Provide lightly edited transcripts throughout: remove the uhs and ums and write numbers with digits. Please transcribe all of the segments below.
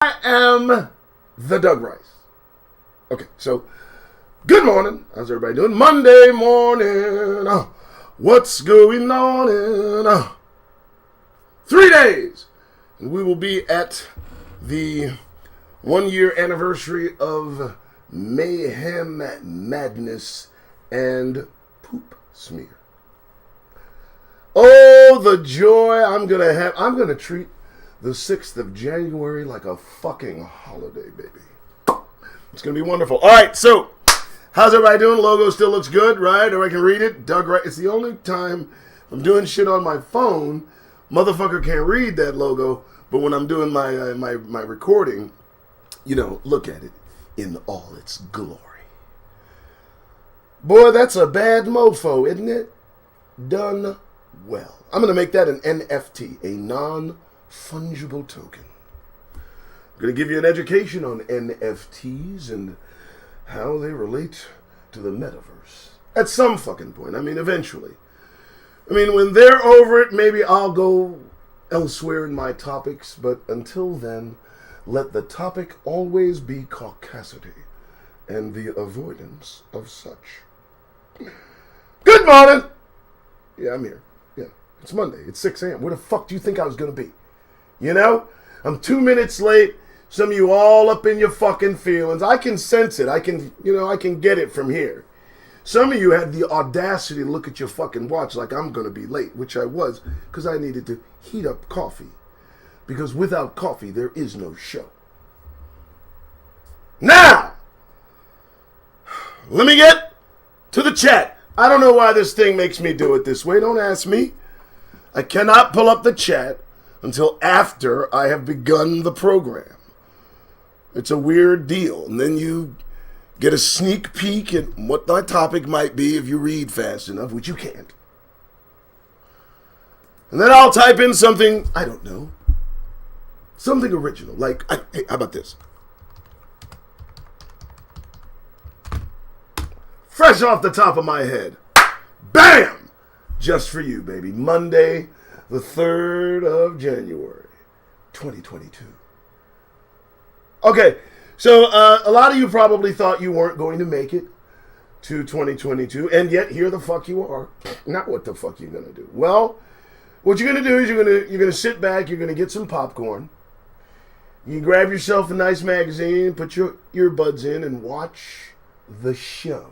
I am the Doug Rice. Okay, so good morning. How's everybody doing? Monday morning. What's going on in 3 days? And we will be at the 1 year anniversary of Mayhem, Madness, and Poop Smear. Oh, the joy I'm going to have. I'm going to treat the 6th of January like a fucking holiday, baby. It's going to be wonderful. All right, so how's everybody doing? Logo still looks good, right? Or I can read it. Doug Rice. It's the only time I'm doing shit on my phone, motherfucker can't read that logo. But when I'm doing my recording, look at it in all its glory. Boy, that's a bad mofo, isn't it? Done well. I'm going to make that an NFT, a non-fungible token. I'm going to give you an education on NFTs and how they relate to the metaverse. At some fucking point. I mean, eventually. When they're over it, maybe I'll go elsewhere in my topics, but until then, let the topic always be caucasity and the avoidance of such. Good morning! Yeah, I'm here. Yeah, it's Monday. It's 6 a.m. Where the fuck do you think I was going to be? I'm 2 minutes late. Some of you all up in your fucking feelings. I can sense it. I can get it from here. Some of you had the audacity to look at your fucking watch like I'm going to be late, which I was, because I needed to heat up coffee. Because without coffee, there is no show. Now, let me get to the chat. I don't know why this thing makes me do it this way. Don't ask me. I cannot pull up the chat until after I have begun the program. It's a weird deal. And then you get a sneak peek at what my topic might be if you read fast enough, which you can't. And then I'll type in something, I don't know, something original. Like, hey, how about this? Fresh off the top of my head. Bam! Just for you, baby. Monday, the 3rd of January, 2022. Okay, so a lot of you probably thought you weren't going to make it to 2022, and yet here the fuck you are. Not what the fuck you're going to do. Well, what you're going to do is you're going to sit back, you're going to get some popcorn, you grab yourself a nice magazine, put your earbuds in, and watch the show.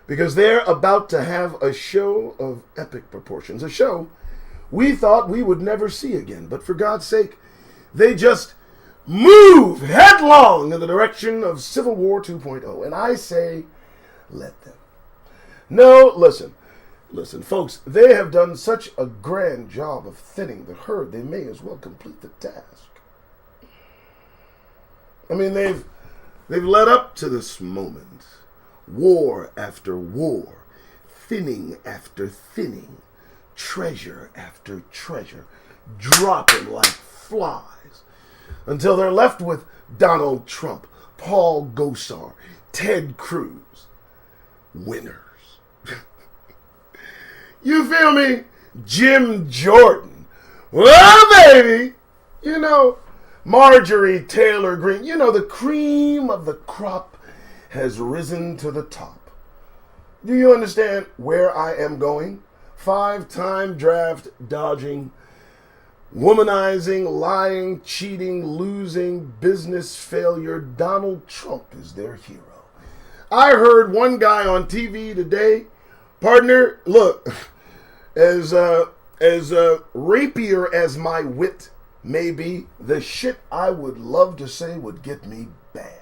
Because they're about to have a show of epic proportions. A show we thought we would never see again. But for God's sake, they just move headlong in the direction of Civil War 2.0. And I say, let them. No, listen, folks, they have done such a grand job of thinning the herd, they may as well complete the task. They've led up to this moment. War after war, thinning after thinning, treasure after treasure, dropping like flies, until they're left with Donald Trump, Paul Gosar, Ted Cruz, winners. You feel me? Jim Jordan. Well, baby, Marjorie Taylor Greene, the cream of the crop has risen to the top. Do you understand where I am going? 5-time draft dodging, womanizing, lying, cheating, losing, business failure. Donald Trump is their hero. I heard one guy on TV today, partner, look, as rapier as my wit may be, the shit I would love to say would get me bad.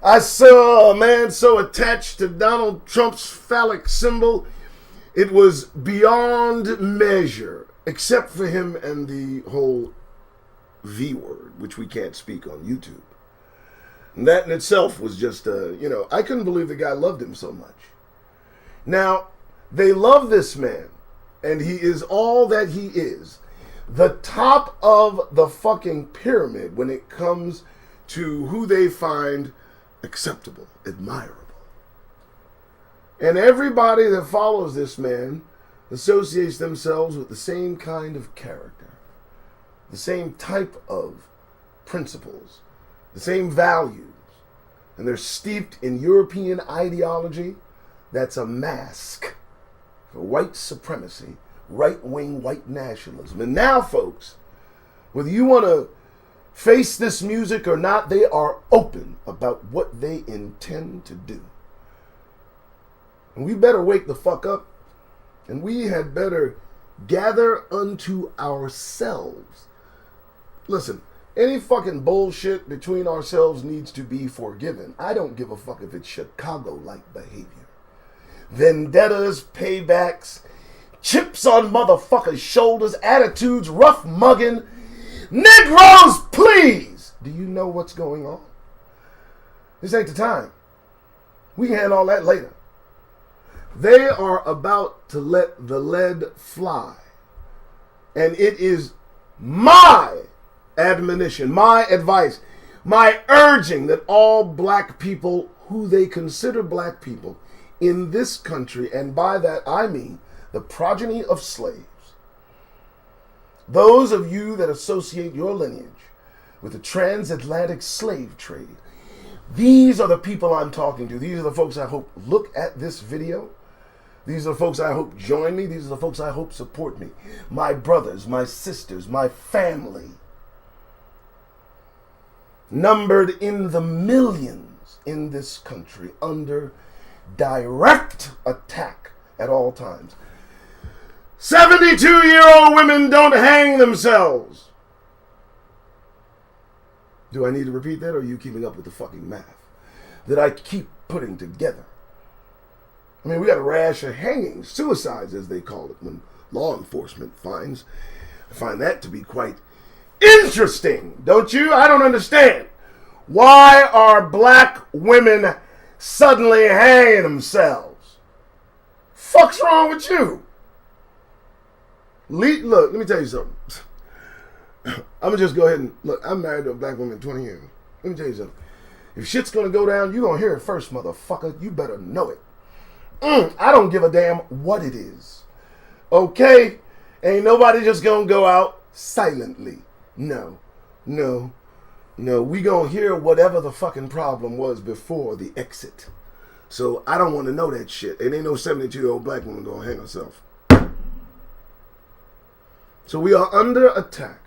I saw a man so attached to Donald Trump's phallic symbol, it was beyond measure, except for him and the whole V word, which we can't speak on YouTube. And that in itself was just, I couldn't believe the guy loved him so much. Now, they love this man, and he is all that he is. The top of the fucking pyramid when it comes to who they find acceptable, admirable. And everybody that follows this man associates themselves with the same kind of character. the same type of principles, the same values, and they're steeped in European ideology that's a mask for white supremacy, right-wing white nationalism. And now, folks, whether you want to face this music or not, they are open about what they intend to do. And we better wake the fuck up, and we had better gather unto ourselves. Listen, any fucking bullshit between ourselves needs to be forgiven. I don't give a fuck if it's Chicago-like behavior. Vendettas, paybacks, chips on motherfuckers' shoulders, attitudes, rough mugging. Negroes, please! Do you know what's going on? This ain't the time. We can handle all that later. They are about to let the lead fly. And it is my admonition, my advice, my urging that all black people who they consider black people in this country, and by that I mean the progeny of slaves, those of you that associate your lineage with the transatlantic slave trade, these are the people I'm talking to. These are the folks I hope look at this video. These are the folks I hope join me. These are the folks I hope support me. My brothers, my sisters, my family. Numbered in the millions in this country under direct attack at all times. 72-year-old women don't hang themselves. Do I need to repeat that, or are you keeping up with the fucking math that I keep putting together? I mean, we got a rash of hangings, suicides as they call it, when law enforcement finds. I find that to be quite interesting, don't you? I don't understand. Why are black women suddenly hanging themselves? Fuck's wrong with you? Look, let me tell you something. I'm gonna just go ahead and look. I'm married to a black woman 20 years. Let me tell you something. If shit's gonna go down, you gonna hear it first, motherfucker. You better know it. I don't give a damn what it is. Okay? Ain't nobody just gonna go out silently. No. We gonna hear whatever the fucking problem was before the exit. So I don't want to know that shit. It ain't no 72-year-old black woman gonna hang herself. So we are under attack.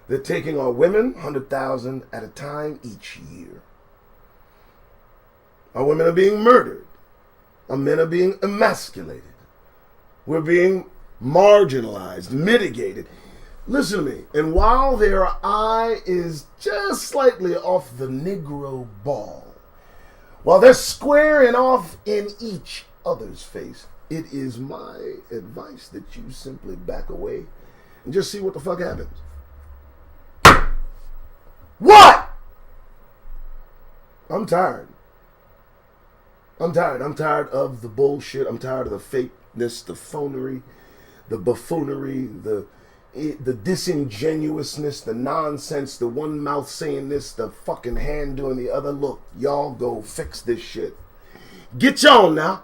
They're taking our women, 100,000 at a time each year. Our women are being murdered. Our men are being emasculated. We're being marginalized, mitigated. Listen to me. And while their eye is just slightly off the Negro ball, while they're squaring off in each other's face, it is my advice that you simply back away and just see what the fuck happens. What? I'm tired. I'm tired of the bullshit. I'm tired of the fakeness, the phonery, the buffoonery, the disingenuousness, the nonsense, the one mouth saying this, the fucking hand doing the other. Look, y'all go fix this shit. Get y'all now.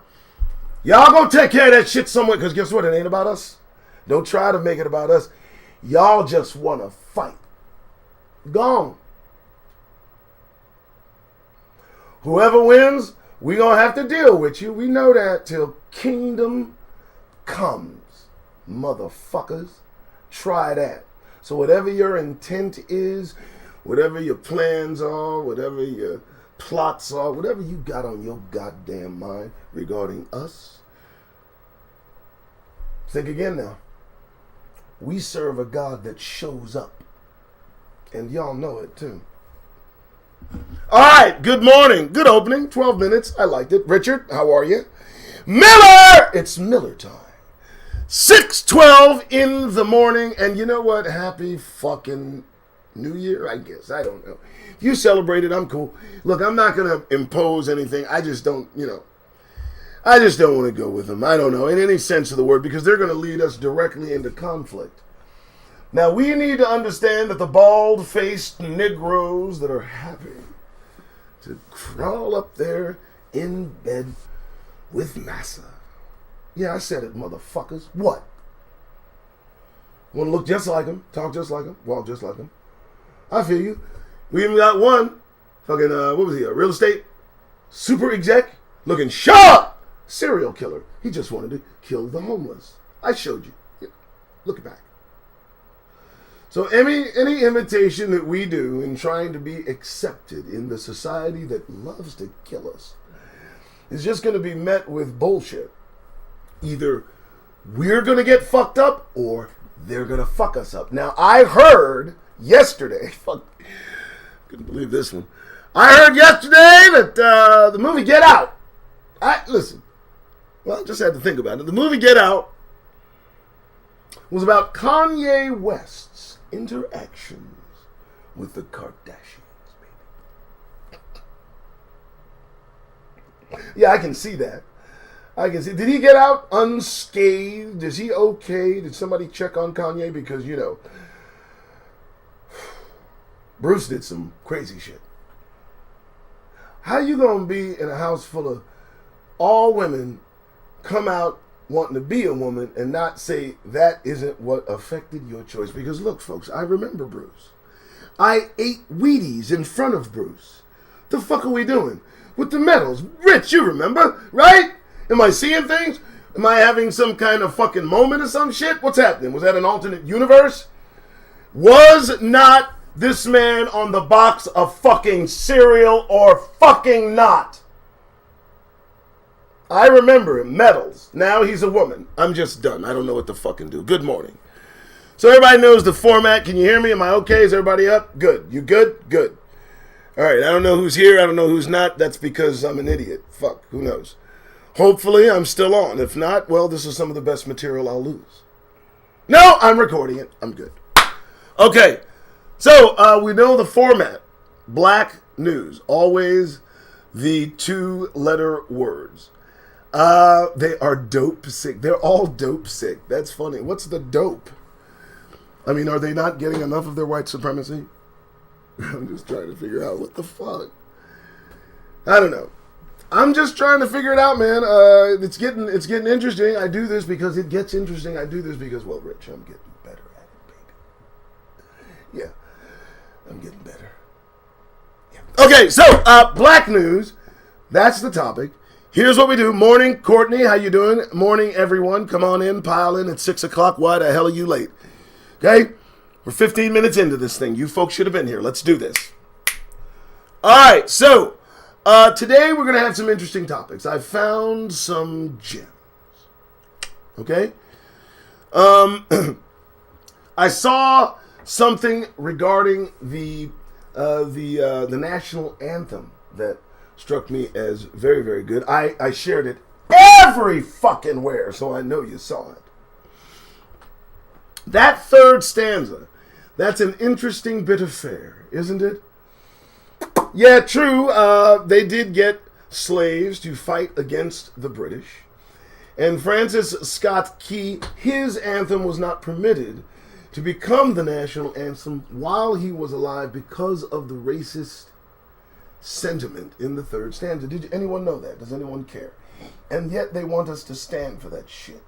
Y'all go take care of that shit somewhere, because guess what? It ain't about us. Don't try to make it about us. Y'all just want to fight. Gone. Whoever wins, we gonna have to deal with you. We know that till kingdom comes, motherfuckers. Try that. So whatever your intent is, whatever your plans are, whatever your plots are, whatever you got on your goddamn mind regarding us, think again now. We serve a God that shows up. And y'all know it too. All right, good morning. Good opening. 12 minutes. I liked it. Richard, how are you? Miller! It's Miller time. 6:12 in the morning. And you know what? Happy fucking New Year, I guess. I don't know. If you celebrate it, I'm cool. Look, I'm not going to impose anything. I just don't, I just don't want to go with them. I don't know, in any sense of the word, because they're going to lead us directly into conflict. Now, we need to understand that the bald-faced Negroes that are happy to crawl up there in bed with massa. Yeah, I said it, motherfuckers. What? Want to look just like him, talk just like him, walk just like him. I feel you. We even got one fucking, what was he, a real estate super exec looking sharp serial killer. He just wanted to kill the homeless. I showed you. Yeah. Look back. So any imitation that we do in trying to be accepted in the society that loves to kill us is just going to be met with bullshit. Either we're going to get fucked up or they're going to fuck us up. Now, I heard yesterday, fuck, couldn't believe this one. I heard yesterday that the movie Get Out, listen, well, I just had to think about it. The movie Get Out was about Kanye West's interactions with the Kardashians, baby. Yeah, I can see that. I can see. Did he get out unscathed? Is he okay? Did somebody check on Kanye? Because, you know, Bruce did some crazy shit. How you gonna be in a house full of all women, come out wanting to be a woman and not say that isn't what affected your choice? Because look, folks, I remember Bruce. I ate Wheaties in front of Bruce. The fuck are we doing with the medals? Rich, you remember, right? Am I seeing things? Am I having some kind of fucking moment or some shit? What's happening? Was that an alternate universe? Was not this man on the box of fucking cereal or fucking not? I remember him. Medals. Now he's a woman. I'm just done. I don't know what to fucking do. Good morning. So everybody knows the format. Can you hear me? Am I okay? Is everybody up? Good. You good? Good. All right. I don't know who's here. I don't know who's not. That's because I'm an idiot. Fuck. Who knows? Hopefully I'm still on. If not, well, this is some of the best material I'll lose. No, I'm recording it. I'm good. Okay. So we know the format. Black news. Always the 2-letter words. They are dope sick. They're all dope sick. That's funny. What's the dope? I mean, are they not getting enough of their white supremacy? I'm just trying to figure out what the fuck. I don't know. I'm just trying to figure it out, man. It's getting interesting. I do this because it gets interesting. I do this because, well, Rich, I'm getting better at it, baby. Yeah, I'm getting better. Yeah. Okay, so black news. That's the topic. Here's what we do. Morning, Courtney. How you doing? Morning, everyone. Come on in. Pile in at 6 o'clock. Why the hell are you late? Okay? We're 15 minutes into this thing. You folks should have been here. Let's do this. All right. So, today we're going to have some interesting topics. I found some gems. Okay? I saw something regarding the national anthem that struck me as very, very good. I shared it every fucking where, so I know you saw it. That third stanza, that's an interesting bit of fare, isn't it? Yeah, true. They did get slaves to fight against the British. And Francis Scott Key, his anthem was not permitted to become the national anthem while he was alive because of the racist sentiment in the third stanza. Did anyone know that? Does anyone care? And yet they want us to stand for that shit.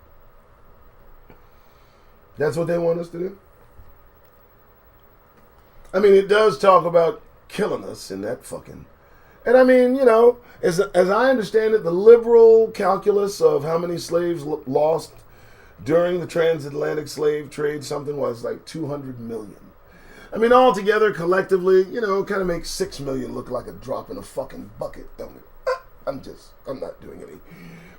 That's what they want us to do? I mean, it does talk about killing us in that fucking... And I mean, you know, as I understand it, the liberal calculus of how many slaves lost during the transatlantic slave trade, something was like 200 million. I mean, altogether, collectively, you know, kind of makes 6 million look like a drop in a fucking bucket, don't it? I'm not doing any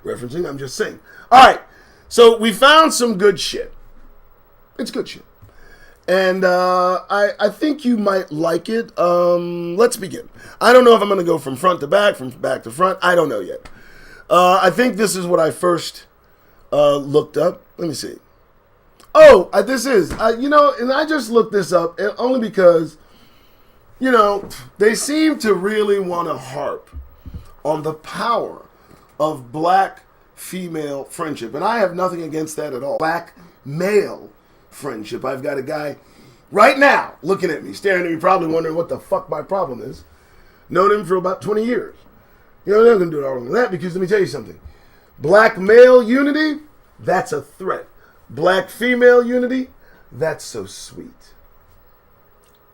referencing, I'm just saying. All right, so we found some good shit. It's good shit. And I think you might like it. Let's begin. I don't know if I'm going to go from front to back to front. I don't know yet. I think this is what I first looked up. Let me see. Oh, this is, you know, and I just looked this up only because, you know, they seem to really want to harp on the power of black female friendship. And I have nothing against that at all. Black male friendship. I've got a guy right now looking at me, staring at me, probably wondering what the fuck my problem is. Known him for about 20 years. You know, they're not going to do it all wrong with that because let me tell you something. Black male unity, that's a threat. Black female unity, That's so sweet.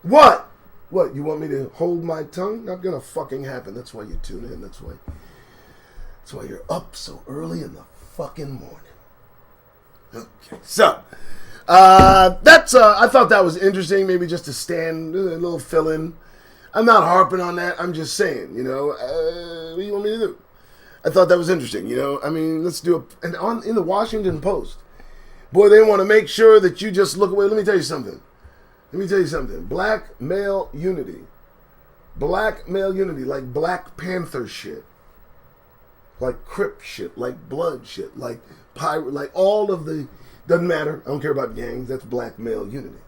What? What, you want me to hold my tongue? Not gonna fucking happen. That's why you tune in. That's why you're up so early in the fucking morning. Okay, so I thought that was interesting. Maybe just to stand a little fill-in. I'm not harping on that. I'm just saying, what do you want me to do? I thought that was interesting. I mean, let's do in the Washington Post. Boy, they want to make sure that you just look away. Let me tell you something. Black male unity. Black male unity, like Black Panther shit. Like Crip shit, like Blood shit, like Pirate, like all of the, doesn't matter, I don't care about gangs, that's black male unity.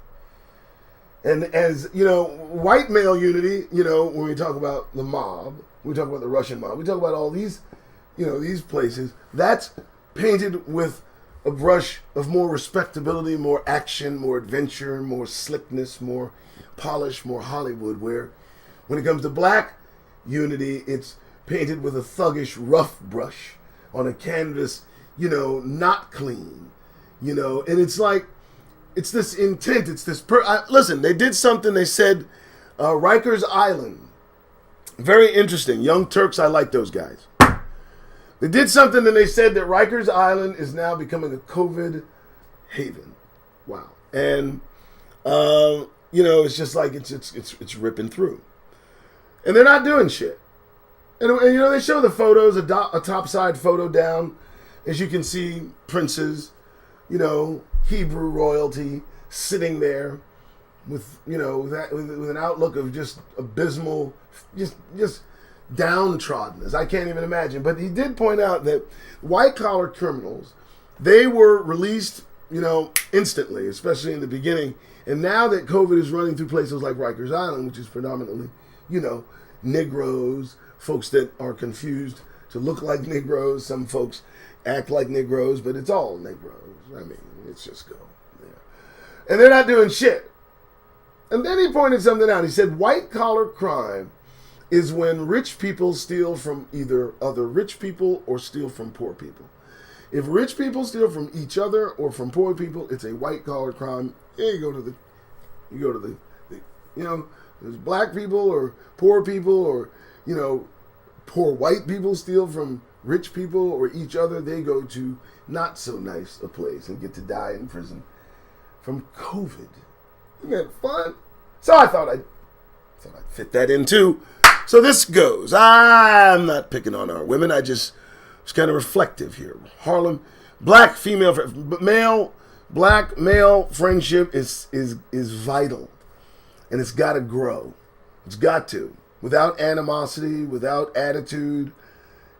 And as, white male unity, when we talk about the mob, we talk about the Russian mob, we talk about all these, these places, that's painted with a brush of more respectability, more action, more adventure, more slickness, more polish, more Hollywood, where when it comes to black unity, it's painted with a thuggish rough brush on a canvas, not clean, and it's like, it's this intent, it's this, listen, they did something, they said, Rikers Island, very interesting, Young Turks, I like those guys. They did something and they said that Rikers Island is now becoming a COVID haven. Wow. And, it's just like, it's ripping through. And they're not doing shit. And they show the photos, a topside photo down. As you can see, princes, Hebrew royalty sitting there with, with an outlook of just abysmal, just downtroddenness. I can't even imagine. But he did point out that white-collar criminals, they were released, instantly, especially in the beginning. And now that COVID is running through places like Rikers Island, which is predominantly, Negroes, folks that are confused to look like Negroes. Some folks act like Negroes, but it's all Negroes. I mean, it's just go there. And they're not doing shit. And then he pointed something out. He said, white-collar crime is when rich people steal from either other rich people or steal from poor people. If rich people steal from each other or from poor people, it's a white-collar crime. Yeah, you go to the there's black people or poor people or, poor white people steal from rich people or each other. They go to not so nice a place and get to die in prison from COVID. Isn't that fun? So I thought I'd fit that in too. So this goes. I'm not picking on our women. I just was kind of reflective here. Harlem, black male friendship is vital, and it's got to grow. It's got to, without animosity, without attitude.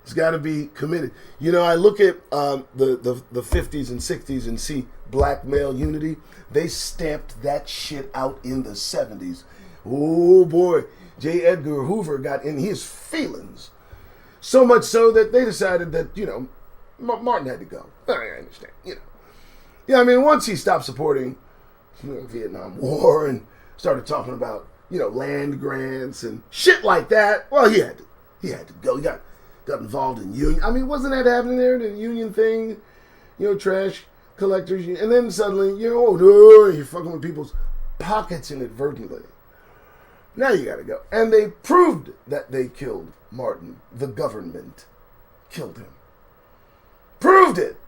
It's got to be committed. I look at the 50s and 60s and see black male unity. They stamped that shit out in the 70s. Oh boy. J. Edgar Hoover got in his feelings. So much so that they decided that, Martin had to go. I understand, Yeah, I mean, once he stopped supporting, Vietnam War and started talking about, land grants and shit like that, well, he had to go. He got involved in union. I mean, wasn't that happening there, the union thing? Trash collectors. And then suddenly, you're fucking with people's pockets inadvertently. Now you gotta go. And they proved that they killed Martin. The government killed him. Proved it.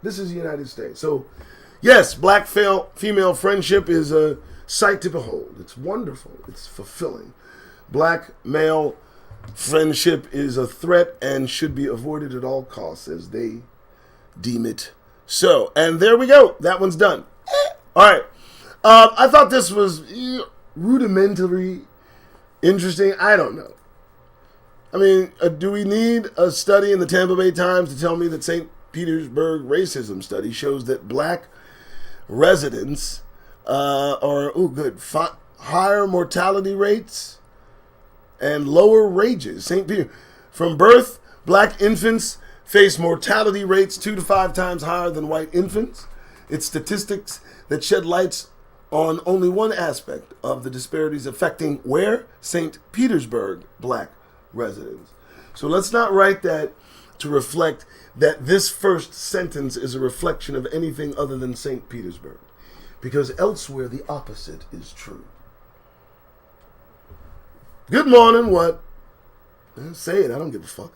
This is the United States. So, yes, black female friendship is a sight to behold. It's wonderful. It's fulfilling. Black male friendship is a threat and should be avoided at all costs as they deem it so. And there we go. That one's done. All right. I thought this was rudimentary interesting. I don't know. I mean, do we need a study in the Tampa Bay Times to tell me that St. Petersburg racism study shows that black residents are higher mortality rates and lower wages. St. Peter, from birth, black infants face mortality rates 2 to 5 times higher than white infants. It's statistics that shed lights on only one aspect of the disparities affecting where? St. Petersburg black residents. So let's not write that to reflect that this first sentence is a reflection of anything other than St. Petersburg. because elsewhere the opposite is true. Good morning, what? Say it, I don't give a fuck.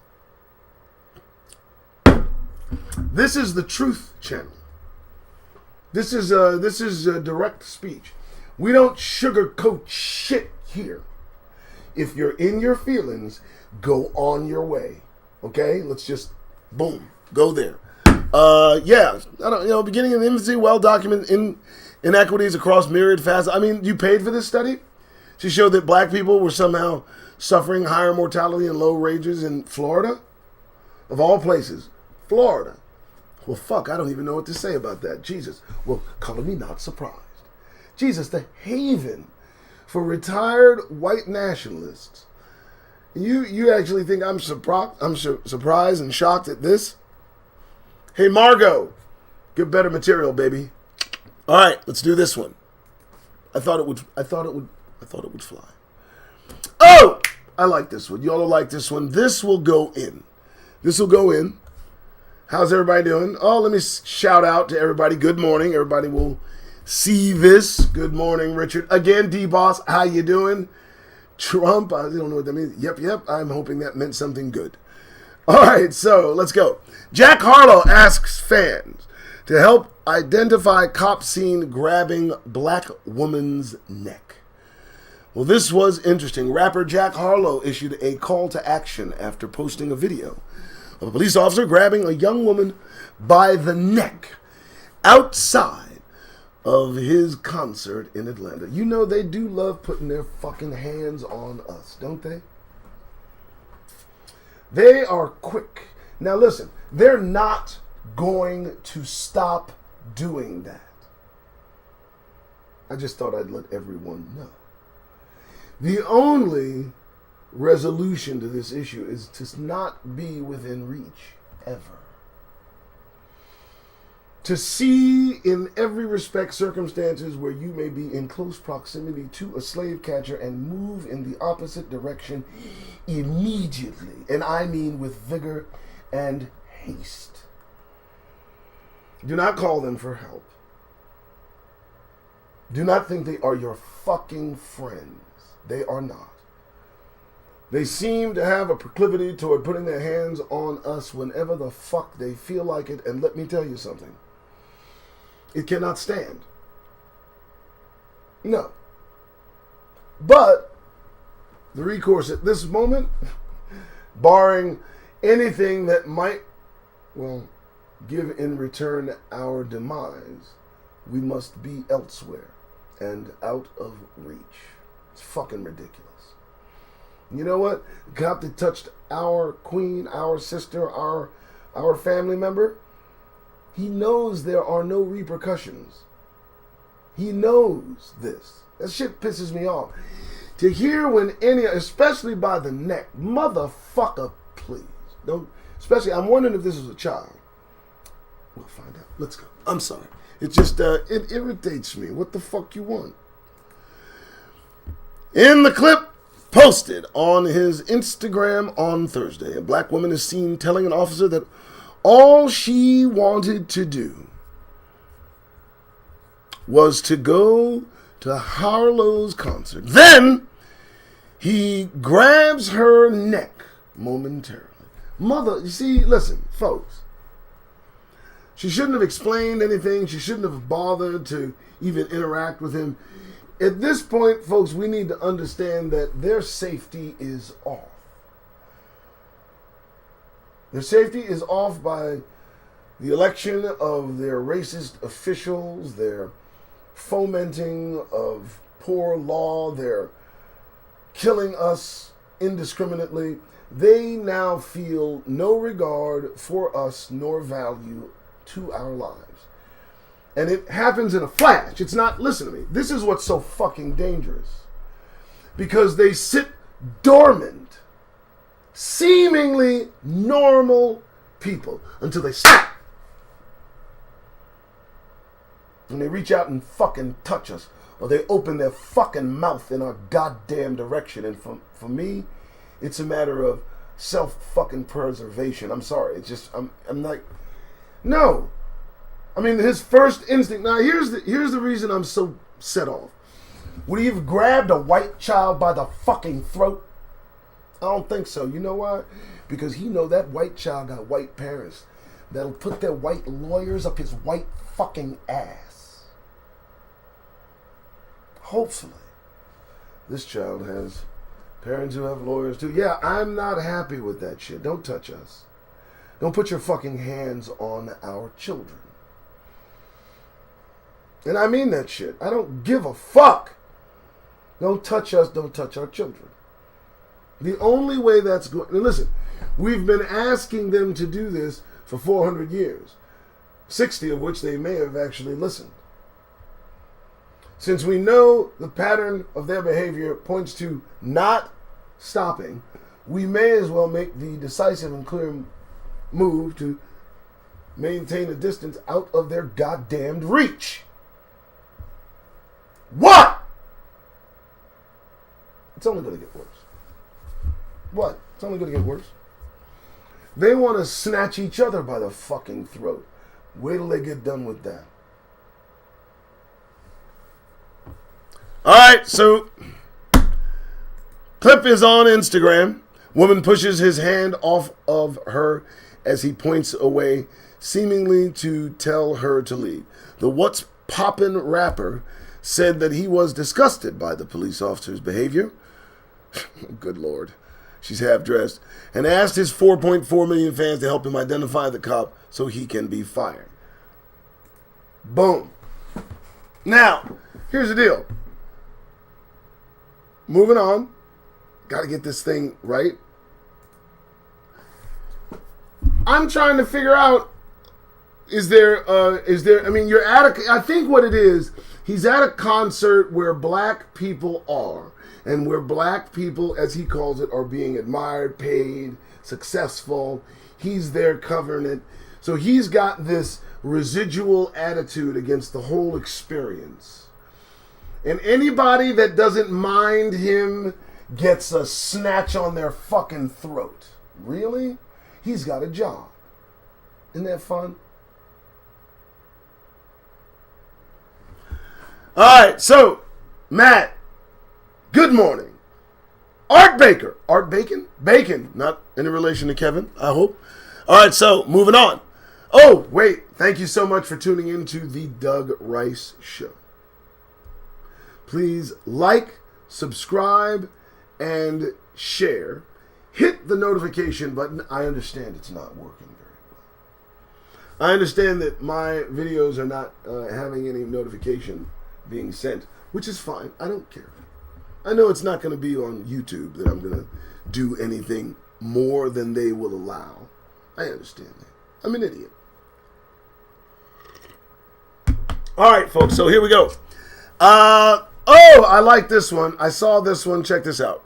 This is the Truth Channel. This is direct speech. We don't sugarcoat shit here. If you're in your feelings, go on your way. Okay? Let's just, boom, go there. Yeah, I don't, beginning in infancy, well-documented inequities across myriad facets. I mean, you paid for this study? She showed that black people were somehow suffering higher mortality and low wages in Florida? Of all places, Florida. Well, fuck, I don't even know what to say about that. Jesus. Well, color me not surprised. Jesus, the haven for retired white nationalists. You actually think I'm surprised and shocked at this? Hey, Margot, get better material, baby. All right, let's do this one. I thought it would fly. Oh, I like this one. Y'all like this one. This will go in. How's everybody doing? Oh, let me shout out to everybody. Good morning. Everybody will see this. Good morning, Richard. Again, D-Boss, how you doing? Trump, I don't know what that means. Yep. I'm hoping that meant something good. All right, so let's go. Jack Harlow asks fans to help identify cop seen grabbing black woman's neck. Well, this was interesting. Rapper Jack Harlow issued a call to action after posting a video of a police officer grabbing a young woman by the neck outside of his concert in Atlanta. You know they do love putting their fucking hands on us, don't they? They are quick. Now listen, they're not going to stop doing that. I just thought I'd let everyone know. The only resolution to this issue is to not be within reach ever. To see in every respect circumstances where you may be in close proximity to a slave catcher and move in the opposite direction immediately. And I mean with vigor and haste. Do not call them for help. Do not think they are your fucking friends. They are not. They seem to have a proclivity toward putting their hands on us whenever the fuck they feel like it. And let me tell you something. It cannot stand. No. But the recourse at this moment, barring anything that might, give in return our demise, we must be elsewhere and out of reach. It's fucking ridiculous. You know what? The cop that touched our queen, our sister, our family member, he knows there are no repercussions. He knows this. That shit pisses me off. To hear when any, especially by the neck, motherfucker, please. Don't, especially, I'm wondering if this was a child. We'll find out. Let's go. I'm sorry. It just, it irritates me. What the fuck you want? In the clip posted on his Instagram on Thursday, a black woman is seen telling an officer that all she wanted to do was to go to Harlow's concert. Then he grabs her neck momentarily. Mother, you see, listen, folks. She shouldn't have explained anything. She shouldn't have bothered to even interact with him. At this point, folks, we need to understand that their safety is off. Their safety is off by the election of their racist officials, their fomenting of poor law, their killing us indiscriminately. They now feel no regard for us nor value to our lives. And it happens in a flash. It's not, listen to me, this is what's so fucking dangerous. Because they sit dormant, seemingly normal people until they snap. And they reach out and fucking touch us. Or they open their fucking mouth in our goddamn direction. And for me, it's a matter of self fucking preservation. I'm sorry. It's just, I'm like, no. I mean, his first instinct. Now, here's the reason I'm so set off. Would he have grabbed a white child by the fucking throat? I don't think so. You know why? Because he know that white child got white parents that'll put their white lawyers up his white fucking ass. Hopefully, this child has parents who have lawyers too. Yeah, I'm not happy with that shit. Don't touch us. Don't put your fucking hands on our children. And I mean that shit. I don't give a fuck. Don't touch us. Don't touch our children. The only way that's going... And listen, we've been asking them to do this for 400 years. 60 of which they may have actually listened. Since we know the pattern of their behavior points to not stopping, we may as well make the decisive and clear move to maintain a distance out of their goddamned reach. What? It's only going to get worse. What? It's only going to get worse. They want to snatch each other by the fucking throat. Wait till they get done with that. Alright, so clip is on Instagram. Woman pushes his hand off of her as he points away, seemingly to tell her to leave. The What's Poppin' rapper said that he was disgusted by the police officer's behavior. Good Lord. She's half dressed. And asked his 4.4 million fans to help him identify the cop so he can be fired. Boom. Now, here's the deal. Moving on. Got to get this thing right. I'm trying to figure out, I mean, you're at I think what it is, he's at a concert where black people are. And where black people, as he calls it, are being admired, paid, successful. He's there covering it. So he's got this residual attitude against the whole experience. And anybody that doesn't mind him gets a snatch on their fucking throat. Really? He's got a job. Isn't that fun? All right, so, Matt. Good morning. Art Baker. Art Bacon? Bacon. Not in relation to Kevin, I hope. All right, so moving on. Oh, wait. Thank you so much for tuning in to the Doug Rice Show. Please like, subscribe, and share. Hit the notification button. I understand it's not working very well. I understand that my videos are not having any notification being sent, which is fine. I don't care. I know it's not going to be on YouTube that I'm going to do anything more than they will allow. I understand that. I'm an idiot. All right, folks, so here we go. I like this one. I saw this one. Check this out.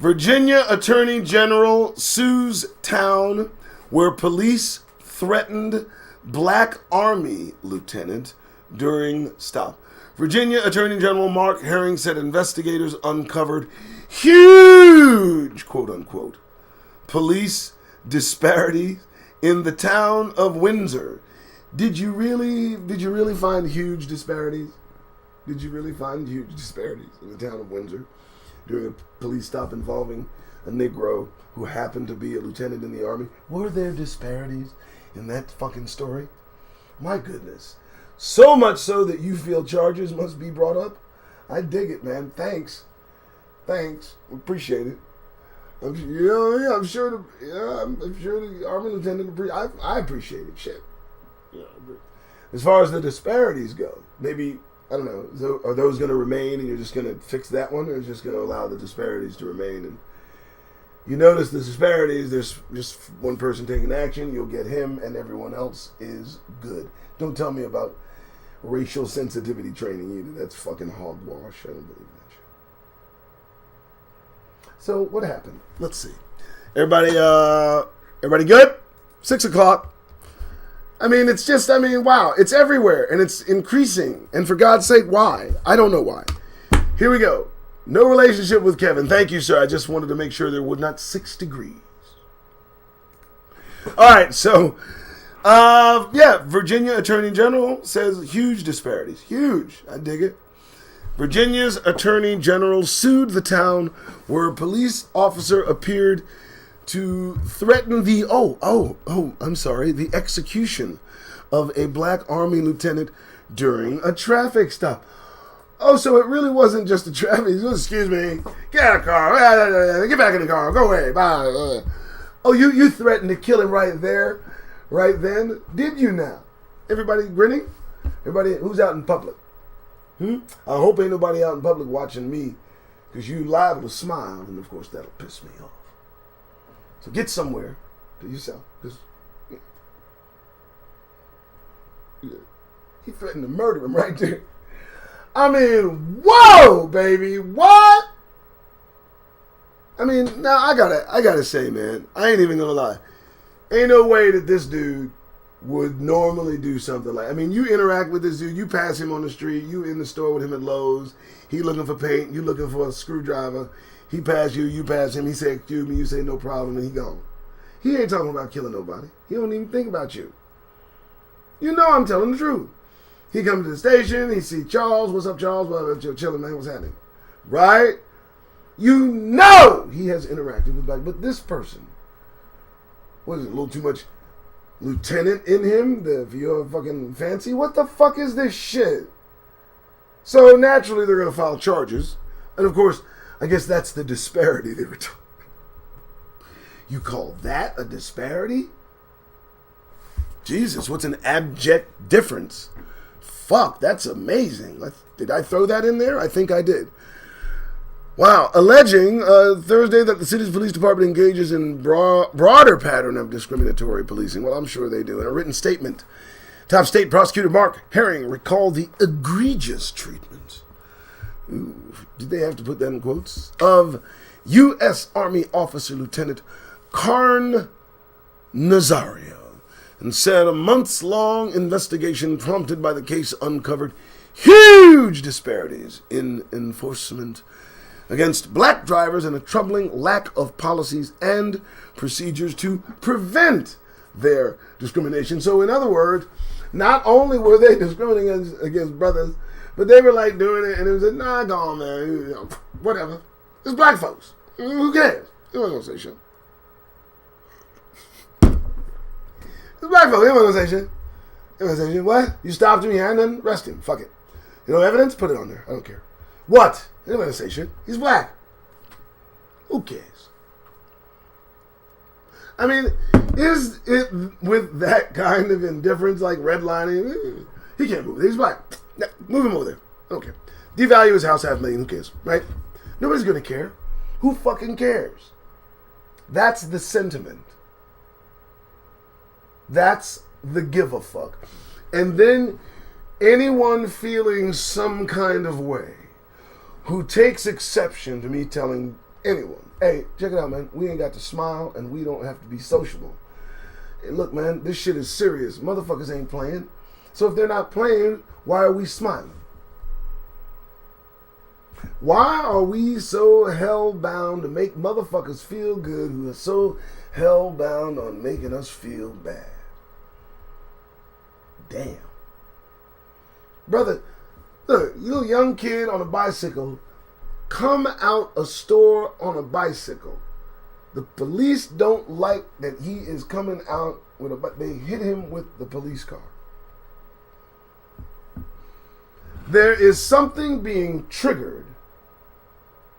Virginia Attorney General sues town where police threatened Black Army lieutenant during stop. Virginia Attorney General Mark Herring said investigators uncovered huge, quote-unquote, police disparities in the town of Windsor. Did you really find huge disparities? Did you really find huge disparities in the town of Windsor during a police stop involving a Negro who happened to be a lieutenant in the Army? Were there disparities in that fucking story? My goodness. So much so that you feel charges must be brought up? I dig it, man. Thanks. Appreciate it. I'm sure the Army lieutenant, I appreciate it. Shit. Yeah, as far as the disparities go, maybe, I don't know, are those going to remain and you're just going to fix that one, or just going to allow the disparities to remain? And you notice the disparities, there's just one person taking action, you'll get him, and everyone else is good. Don't tell me about racial sensitivity training either. That's fucking hogwash. I don't believe that shit. So what happened? Let's see. Everybody good? 6 o'clock. Wow. It's everywhere and it's increasing. And for God's sake, why? I don't know why. Here we go. No relationship with Kevin. Thank you, sir. I just wanted to make sure there were not 6 degrees. All right, so Yeah, Virginia Attorney General says huge disparities. Huge. I dig it. Virginia's Attorney General sued the town where a police officer appeared to threaten the the execution of a black Army lieutenant during a traffic stop. Oh, so it really wasn't just a traffic. Excuse me. Get out of the car. Get back in the car. Go away. Bye. Oh, you threatened to kill him right there, right then? Did you now? Everybody grinning? Everybody who's out in public? I hope ain't nobody out in public watching me, because you liable to smile, and of course that'll piss me off. So get somewhere to yourself, because he threatened to murder him right there. I mean, whoa, baby, what? I mean, now I gotta say, man, I ain't even gonna lie. Ain't no way that this dude would normally do something like, I mean, you interact with this dude, you pass him on the street, you in the store with him at Lowe's, he looking for paint, you looking for a screwdriver, he pass you, you pass him, he say, excuse me, you say no problem, and he gone. He ain't talking about killing nobody. He don't even think about you. You know I'm telling the truth. He comes to the station, he see Charles, what's up, Charles? Well, you're chilling, man, what's happening? Right? You know he has interacted with black, but this person, what is it, a little too much lieutenant in him? If you're fucking fancy, what the fuck is this shit? So naturally they're going to file charges. And of course, I guess that's the disparity they were talking. You call that a disparity? Jesus, what's an abject difference? Fuck, that's amazing. Did I throw that in there? I think I did. Wow, alleging Thursday that the city's police department engages in broader pattern of discriminatory policing. Well, I'm sure they do. In a written statement, top state prosecutor Mark Herring recalled the egregious treatment, did they have to put that in quotes, of U.S. Army officer Lieutenant Karn Nazario, and said a months-long investigation prompted by the case uncovered huge disparities in enforcement against black drivers and a troubling lack of policies and procedures to prevent their discrimination. So in other words, not only were they discriminating against brothers, but they were like doing it, and it was like, nah, go on, man, you know, whatever. It's black folks. Who cares? You ain't gonna say shit. It's black folks. You ain't gonna say shit. You ain't gonna say shit. What? You stopped him, you had nothing? Arrest him. Fuck it. You know evidence? Put it on there. I don't care. What? You ain't gonna say shit. He's black. Who cares? I mean, is it with that kind of indifference, like redlining? He can't move. He's black. Move him over there. I don't care. Devalue his house $500,000. Who cares? Right? Nobody's gonna care. Who fucking cares? That's the sentiment. That's the give a fuck. And then anyone feeling some kind of way who takes exception to me telling anyone, hey, check it out, man. We ain't got to smile and we don't have to be sociable. Hey, look, man, this shit is serious. Motherfuckers ain't playing. So if they're not playing, why are we smiling? Why are we so hell-bound to make motherfuckers feel good who are so hell-bound on making us feel bad? Damn. Brother, look, you little young kid on a bicycle, come out a store on a bicycle. The police don't like that he is coming out with they hit him with the police car. There is something being triggered,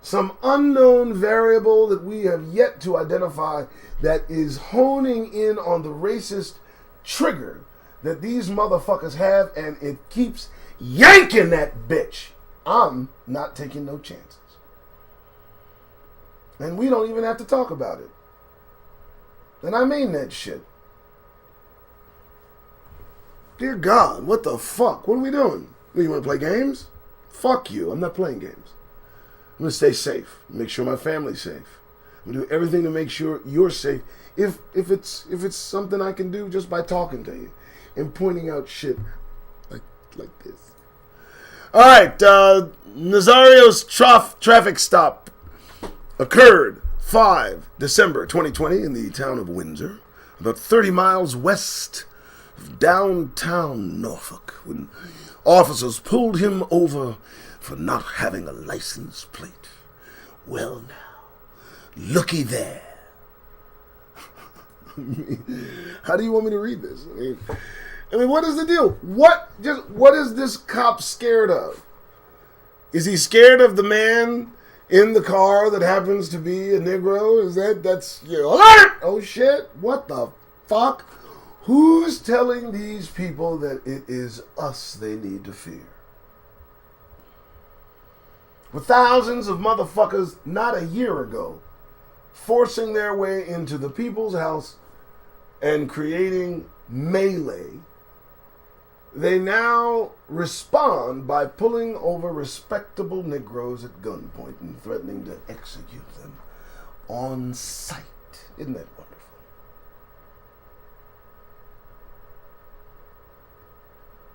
some unknown variable that we have yet to identify that is honing in on the racist trigger that these motherfuckers have, and it keeps yanking that bitch. I'm not taking no chances. And we don't even have to talk about it. And I mean that shit. Dear God, what the fuck? What are we doing? You want to play games? Fuck you. I'm not playing games. I'm going to stay safe. Make sure my family's safe. I'm going to do everything to make sure you're safe. If it's something I can do just by talking to you and pointing out shit like this. All right, Nazario's traffic stop occurred 5 December 2020 in the town of Windsor, about 30 miles west of downtown Norfolk when officers pulled him over for not having a license plate. Well now, looky there. How do you want me to read this? I mean, what is the deal? What is this cop scared of? Is he scared of the man in the car that happens to be a Negro? That's alert? Oh shit, what the fuck? Who's telling these people that it is us they need to fear? With thousands of motherfuckers not a year ago forcing their way into the people's house and creating melee, they now respond by pulling over respectable Negroes at gunpoint and threatening to execute them on sight. Isn't that wonderful?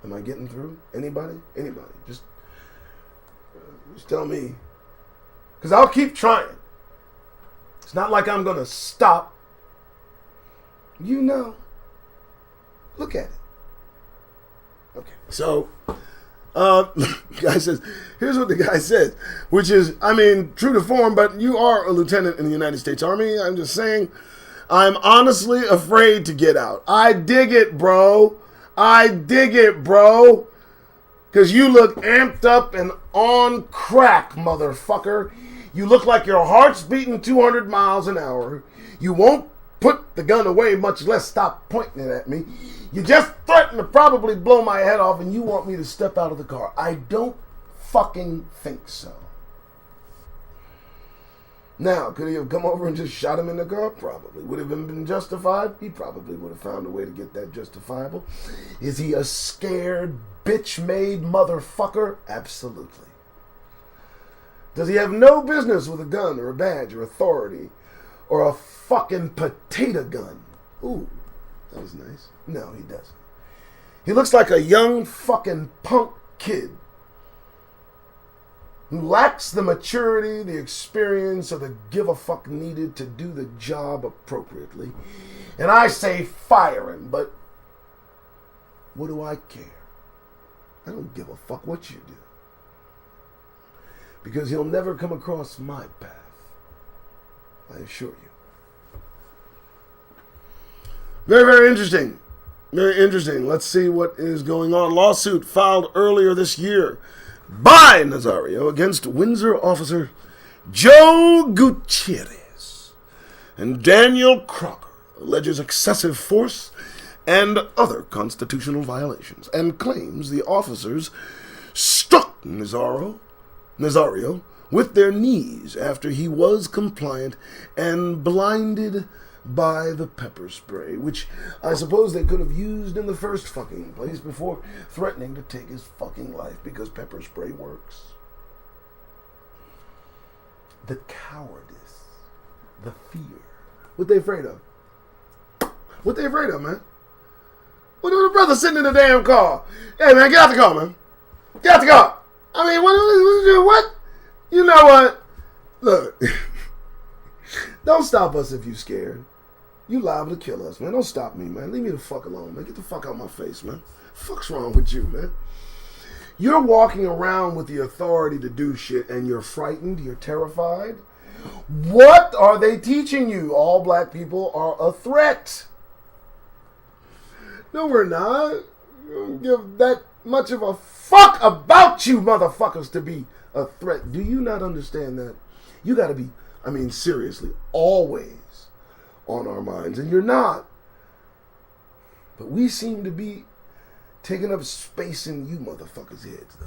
Am I getting through? Anybody? Just tell me. Because I'll keep trying. It's not like I'm going to stop. Look at it. Okay, so, guy says, here's what the guy says, which is, I mean, true to form, but you are a lieutenant in the United States Army. I'm just saying, I'm honestly afraid to get out. I dig it, bro. Because you look amped up and on crack, motherfucker. You look like your heart's beating 200 miles an hour. You won't put the gun away, much less stop pointing it at me. You just threatened to probably blow my head off and you want me to step out of the car. I don't fucking think so. Now, could he have come over and just shot him in the car? Probably. Would have been justified? He probably would have found a way to get that justifiable. Is he a scared, bitch-made motherfucker? Absolutely. Does he have no business with a gun or a badge or authority or a fucking potato gun? Ooh, that was nice. No, he doesn't. He looks like a young fucking punk kid who lacks the maturity, the experience, or the give a fuck needed to do the job appropriately. And I say fire him, but what do I care? I don't give a fuck what you do. Because he'll never come across my path. I assure you. Very, very interesting. Very interesting. Let's see what is going on. Lawsuit filed earlier this year by Nazario against Windsor officer Joe Gutierrez. And Daniel Crocker alleges excessive force and other constitutional violations and claims the officers struck Nazario with their knees after he was compliant and blinded by the pepper spray, which I suppose they could have used in the first fucking place before threatening to take his fucking life because pepper spray works. The cowardice, the fear. What they afraid of? What they afraid of, man? What the brother sitting in the damn car? Hey, man, get out the car, man. Get out the car. I mean, what? You know what? Look, don't stop us if you scared. You liable to kill us, man. Don't stop me, man. Leave me the fuck alone, man. Get the fuck out of my face, man. Fuck's wrong with you, man? You're walking around with the authority to do shit and you're frightened, you're terrified. What are they teaching you? All black people are a threat. No, we're not. We don't give that much of a fuck about you motherfuckers to be a threat. Do you not understand that? You gotta be, I mean, seriously, always on our minds, and you're not. But we seem to be taking up space in you motherfuckers' heads, though.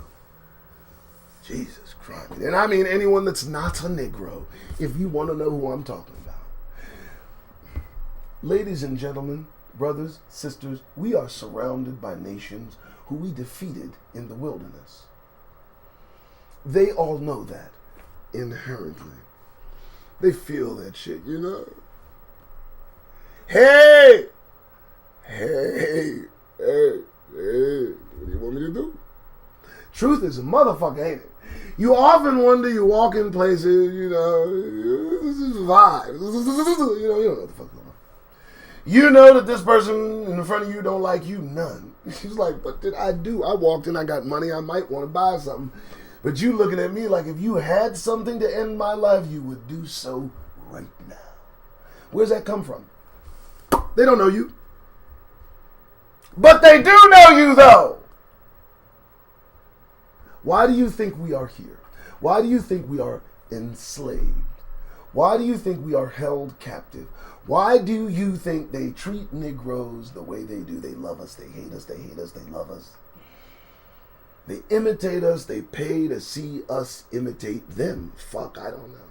Jesus Christ. And I mean anyone that's not a Negro, if you want to know who I'm talking about. Ladies and gentlemen, brothers, sisters, we are surrounded by nations who we defeated in the wilderness. They all know that inherently. They feel that shit, you know? Hey, what do you want me to do? Truth is a motherfucker, ain't it? You often wonder, you walk in places, you know, this is vibe. You know, you don't know what the fuck's going on. You know that this person in front of you don't like you none. She's like, what did I do? I walked in, I got money, I might want to buy something. But you looking at me like if you had something to end my life, you would do so right now. Where's that come from? They don't know you. But they do know you, though. Why do you think we are here? Why do you think we are enslaved? Why do you think we are held captive? Why do you think they treat Negroes the way they do? They love us, they hate us, they hate us, they love us. They imitate us, they pay to see us imitate them. Fuck, I don't know.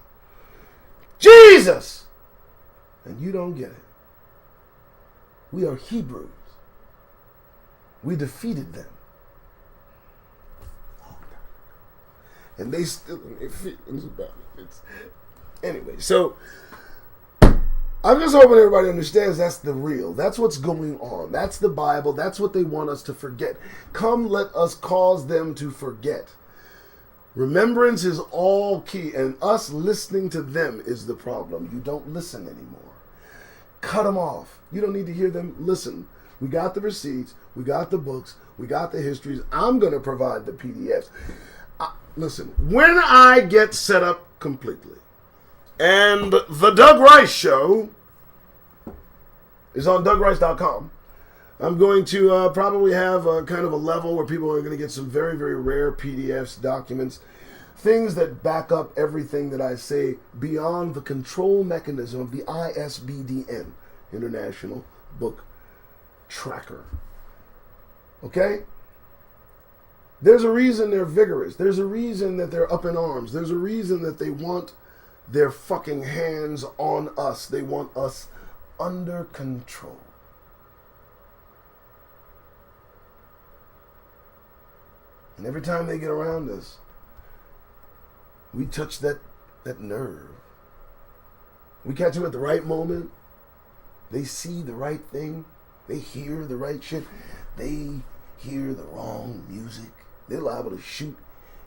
Jesus! And you don't get it. We are Hebrews. We defeated them. And they still in their feelings about it. Anyway, so I'm just hoping everybody understands that's the real. That's what's going on. That's the Bible. That's what they want us to forget. Come, let us cause them to forget. Remembrance is all key, and us listening to them is the problem. You don't listen anymore. Cut them off. You don't need to hear them. Listen. We got the receipts. We got the books. We got the histories. I'm going to provide the PDFs. Listen, when I get set up completely, and the Doug Rice Show is on DougRice.com, I'm going to probably have a kind of a level where people are going to get some very, very rare PDFs, documents, things that back up everything that I say beyond the control mechanism of the ISBDN, International Book Tracker. Okay? There's a reason they're vigorous. There's a reason that they're up in arms. There's a reason that they want their fucking hands on us. They want us under control. And every time they get around us, we touch that nerve. We catch them at the right moment. They see the right thing. They hear the right shit. They hear the wrong music. They're liable to shoot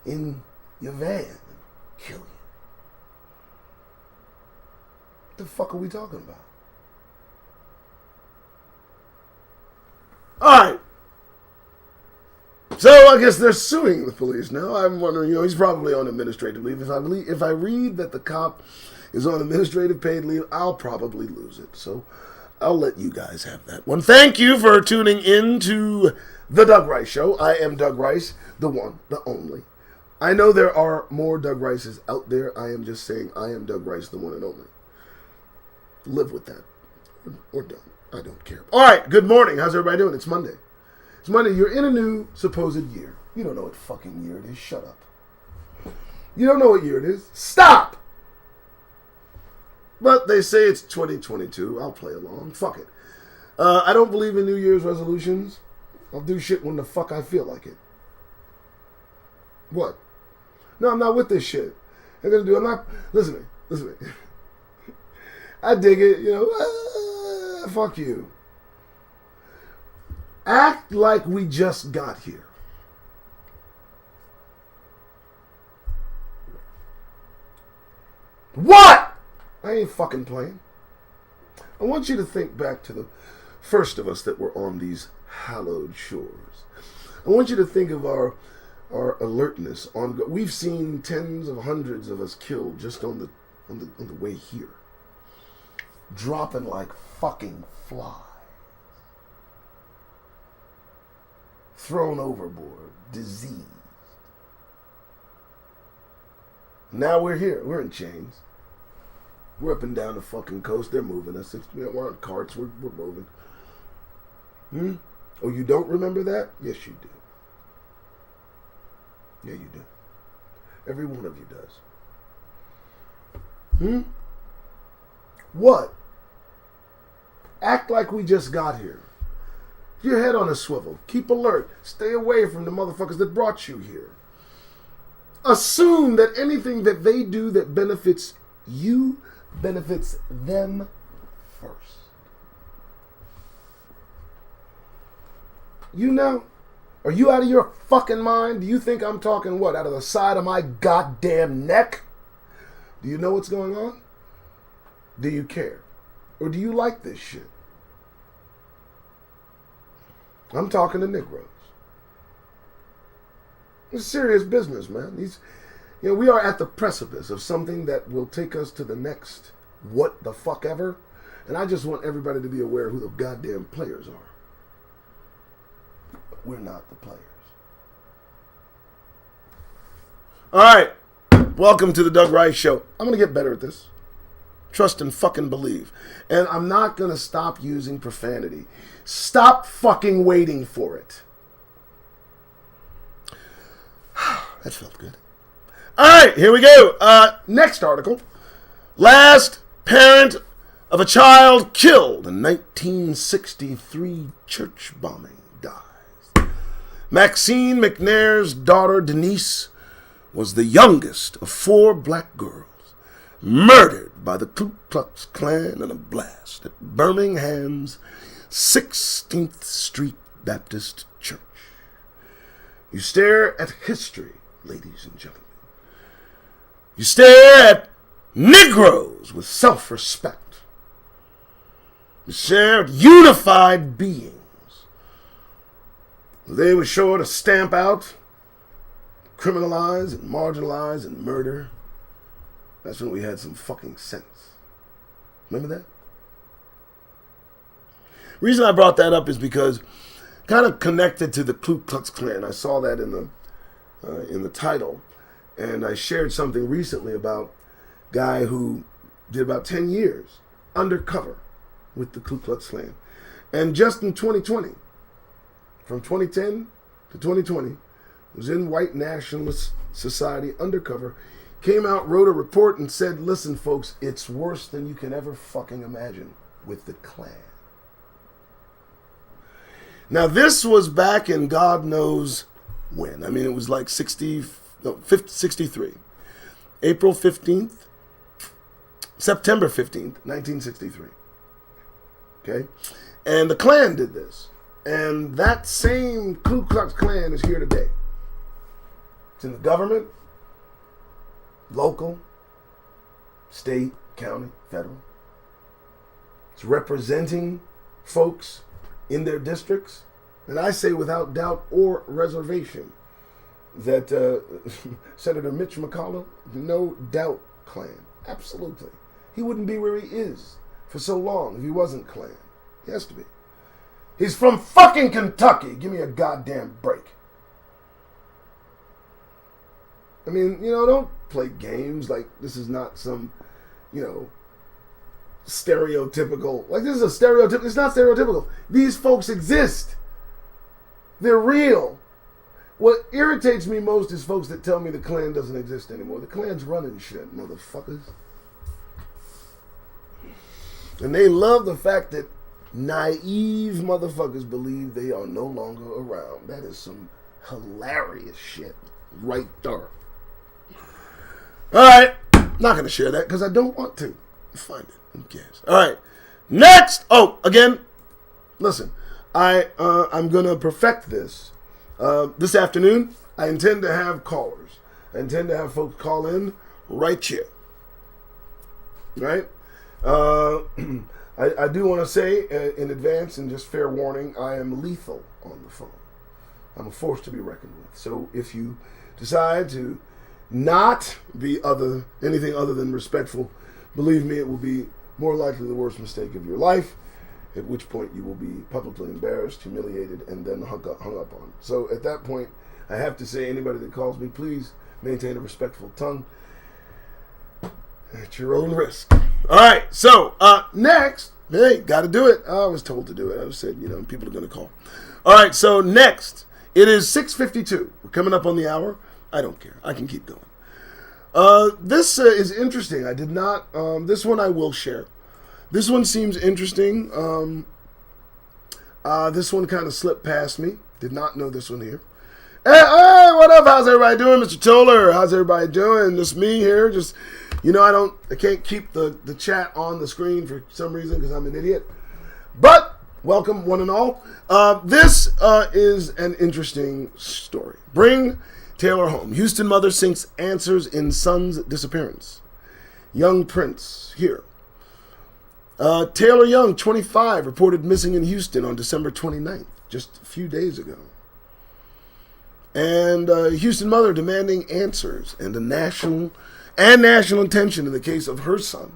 in your van and kill you. What the fuck are we talking about? Alright. So I guess they're suing the police now. I'm wondering, he's probably on administrative leave. If I read that the cop is on administrative paid leave, I'll probably lose it. So I'll let you guys have that one. Thank you for tuning in to The Doug Rice Show. I am Doug Rice, the one, the only. I know there are more Doug Rices out there. I am just saying I am Doug Rice, the one and only. Live with that. Or don't. I don't care. All right, good morning. How's everybody doing? It's Monday. It's Monday. You're in a new supposed year. You don't know what fucking year it is. Shut up. You don't know what year it is. Stop! But they say it's 2022. I'll play along. Fuck it. I don't believe in New Year's resolutions. I'll do shit when the fuck I feel like it. What? No, I'm not with this shit. I'm not. Listen to me. I dig it, fuck you. Act like we just got here. What? I ain't fucking playing. I want you to think back to the first of us that were on these hallowed shores. I want you to think of our alertness. We've seen tens of hundreds of us killed just on the way here. Dropping like fucking flies. Thrown overboard. Diseased. Now we're here. We're in chains. We're up and down the fucking coast. They're moving us. We're on carts. We're moving. Oh, you don't remember that? Yes, you do. Yeah, you do. Every one of you does. What? Act like we just got here. Keep your head on a swivel. Keep alert. Stay away from the motherfuckers that brought you here. Assume that anything that they do that benefits you benefits them first. Are you out of your fucking mind? Do you think I'm talking what? Out of the side of my goddamn neck? Do you know what's going on? Do you care? Or do you like this shit? I'm talking to Negroes. It's serious business, man. We are at the precipice of something that will take us to the next what the fuck ever. And I just want everybody to be aware who the goddamn players are. We're not the players. All right. Welcome to the Doug Rice Show. I'm going to get better at this. Trust and fucking believe. And I'm not going to stop using profanity. Stop fucking waiting for it. That felt good. All right, here we go. Next article. Last parent of a child killed in 1963 church bombing dies. Maxine McNair's daughter, Denise, was the youngest of 4 black girls murdered by the Ku Klux Klan in a blast at Birmingham's 16th Street Baptist Church. You stare at history, ladies and gentlemen. You stare at Negroes with self-respect. You stare at unified beings. They were sure to stamp out, criminalize, and marginalize, and murder. That's when we had some fucking sense. Remember that? The reason I brought that up is because kind of connected to the Ku Klux Klan. I saw that in the title. And I shared something recently about a guy who did about 10 years undercover with the Ku Klux Klan. And just in 2020, from 2010 to 2020, was in white nationalist society undercover, came out, wrote a report and said, listen, folks, it's worse than you can ever fucking imagine with the Klan. Now, this was back in God knows when. I mean, it was like 63. April 15th, September 15th, 1963. Okay? And the Klan did this. And that same Ku Klux Klan is here today. It's in the government, local, state, county, federal. It's representing folks in their districts. And I say without doubt or reservation that Senator Mitch McConnell, no doubt Klan. Absolutely. He wouldn't be where he is for so long if he wasn't Klan. He has to be. He's from fucking Kentucky. Give me a goddamn break. I mean, don't play games like this is not some, stereotypical. Like this is a stereotypical. It's not stereotypical. These folks exist. They're real. What irritates me most is folks that tell me the Klan doesn't exist anymore. The Klan's running shit, motherfuckers. And they love the fact that naive motherfuckers believe they are no longer around. That is some hilarious shit right there. Alright, not going to share that because I don't want to. Find it. Who cares? Alright, next! Oh, again, listen. I'm going to perfect this. This afternoon, I intend to have callers. I intend to have folks call in right here. Right? I do want to say in advance, and just fair warning, I am lethal on the phone. I'm a force to be reckoned with. So if you decide to not be anything other than respectful, believe me, it will be more likely the worst mistake of your life, at which point you will be publicly embarrassed, humiliated, and then hung up on. So at that point, I have to say, anybody that calls me, please maintain a respectful tongue at your own risk. All right, so next, hey, got to do it. I was told to do it. I was said, people are going to call. All right, so next, it is 6:52. We're coming up on the hour. I don't care. I can keep going. This is interesting. I did not. This one I will share. This one seems interesting. This one kind of slipped past me. Did not know this one here. Hey, what up? How's everybody doing, Mr. Toller? How's everybody doing? Just me here. Just, I can't keep the chat on the screen for some reason because I'm an idiot. But welcome, one and all. This is an interesting story. Bring Taylor home. Houston mother seeks answers in son's disappearance. Young Prince here. Taylor Young, 25, reported missing in Houston on December 29th. just a few days ago. And Houston mother demanding answers and national attention in the case of her son,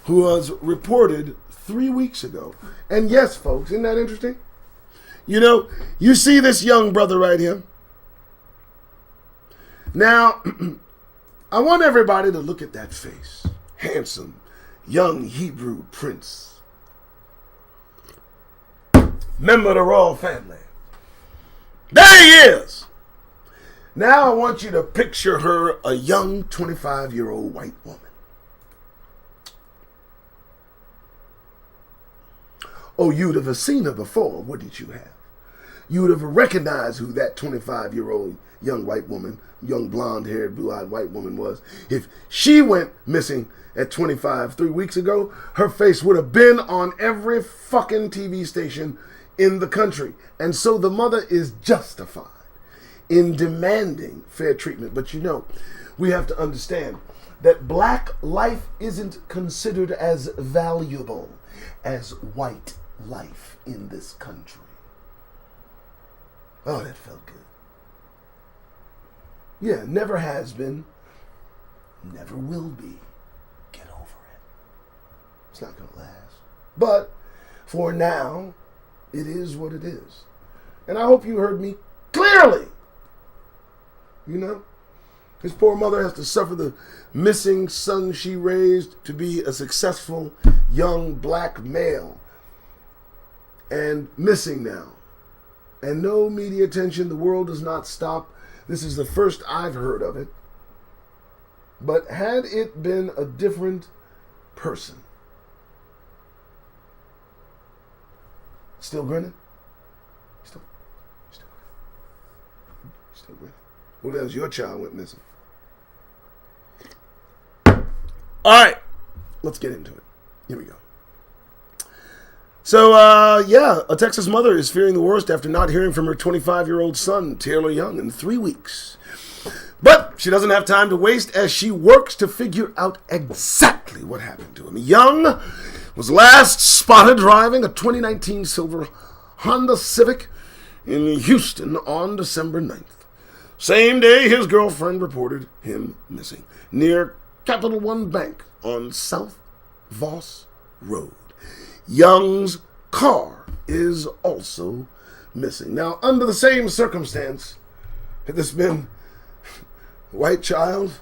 who was reported 3 weeks ago. And yes, folks, isn't that interesting? You know, you see this young brother right here. Now, I want everybody to look at that face. Handsome, young Hebrew prince. Member of the royal family. There he is! Now I want you to picture her a young 25-year-old white woman. Oh, you'd have seen her before, wouldn't you have? You would have recognized who that 25-year-old young white woman, young blonde-haired, blue-eyed white woman was. If she went missing at 25 3 weeks ago, her face would have been on every fucking TV station in the country. And so the mother is justified in demanding fair treatment. But you know, we have to understand that black life isn't considered as valuable as white life in this country. Oh, that felt good. Yeah, never has been, never will be. Get over it. It's not going to last. But for now, it is what it is. And I hope you heard me clearly. You know, his poor mother has to suffer the missing son she raised to be a successful young black male. And missing now. And no media attention. The world does not stop. This is the first I've heard of it. But had it been a different person. Still grinning? Still grinning. What else? Your child went missing. All right. Let's get into it. Here we go. So, a Texas mother is fearing the worst after not hearing from her 25-year-old son, Taylor Young, in 3 weeks. But she doesn't have time to waste as she works to figure out exactly what happened to him. Young was last spotted driving a 2019 silver Honda Civic in Houston on December 9th. Same day, his girlfriend reported him missing near Capital One Bank on South Voss Road. Young's car is also missing. Now, under the same circumstance, had this been a white child,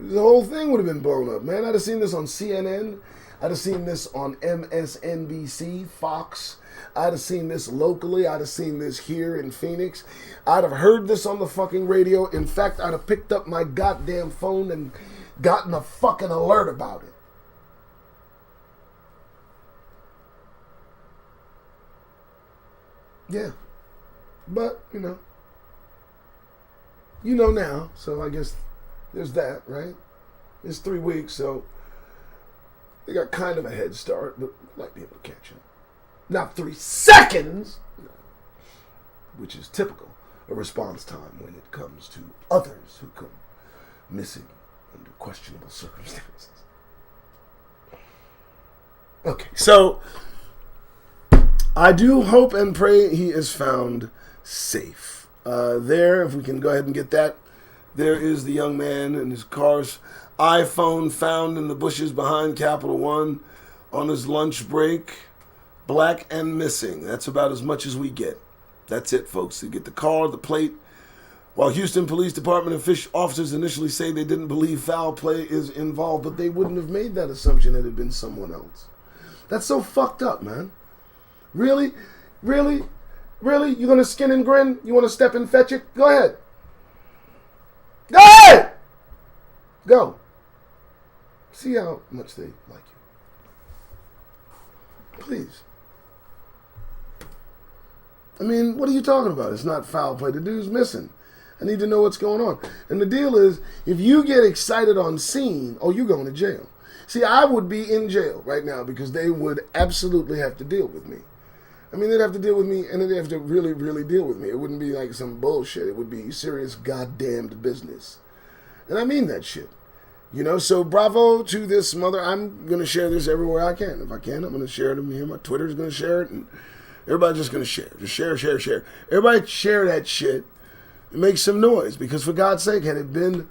the whole thing would have been blown up, man. I'd have seen this on CNN. I'd have seen this on MSNBC, Fox. I'd have seen this locally. I'd have seen this here in Phoenix. I'd have heard this on the fucking radio. In fact, I'd have picked up my goddamn phone and gotten a fucking alert about it. Yeah. But, you know now, so I guess there's that, right? It's 3 weeks, so they got kind of a head start, but might be able to catch up. Not 3 seconds, which is typical a response time when it comes to others who come missing under questionable circumstances. Okay, so I do hope and pray he is found safe. There, if we can go ahead and get that, there is the young man and his car's iPhone found in the bushes behind Capital One on his lunch break. Black and missing. That's about as much as we get. That's it, folks. They get the car, the plate. While Houston Police Department officers initially say they didn't believe foul play is involved, but they wouldn't have made that assumption had it been someone else. That's so fucked up, man. Really? Really? Really? You gonna skin and grin? You wanna step and fetch it? Go ahead. Go ahead! Go. See how much they like you. Please. I mean, what are you talking about? It's not foul play. The dude's missing. I need to know what's going on. And the deal is, if you get excited on scene, oh, you're going to jail. See, I would be in jail right now because they would absolutely have to deal with me. I mean, they'd have to deal with me, and they'd have to really, really deal with me. It wouldn't be like some bullshit. It would be serious goddamned business. And I mean that shit. You know, so bravo to this mother. I'm going to share this everywhere I can. If I can, I'm going to share it here. My Twitter's going to share it. And Everybody's just going to share. Just share, share, share. Everybody share that shit and make some noise. Because for God's sake, had it been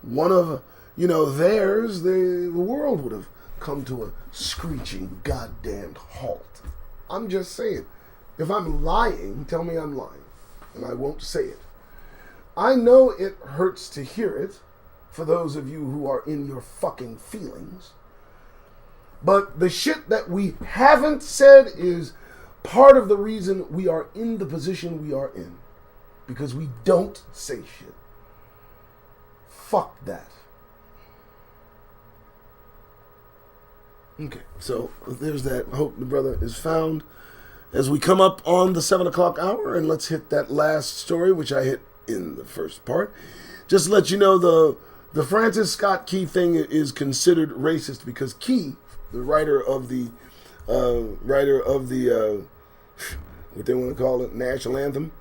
one of, theirs, the world would have come to a screeching goddamn halt. I'm just saying. If I'm lying, tell me I'm lying. And I won't say it. I know it hurts to hear it, for those of you who are in your fucking feelings. But the shit that we haven't said is part of the reason we are in the position we are in. Because we don't say shit. Fuck that. Okay, so there's that. I hope the brother is found. As we come up on the 7 o'clock hour, and let's hit that last story, which I hit in the first part. Just to let you know, the Francis Scott Key thing is considered racist because Key, the writer of the what they want to call it, national anthem,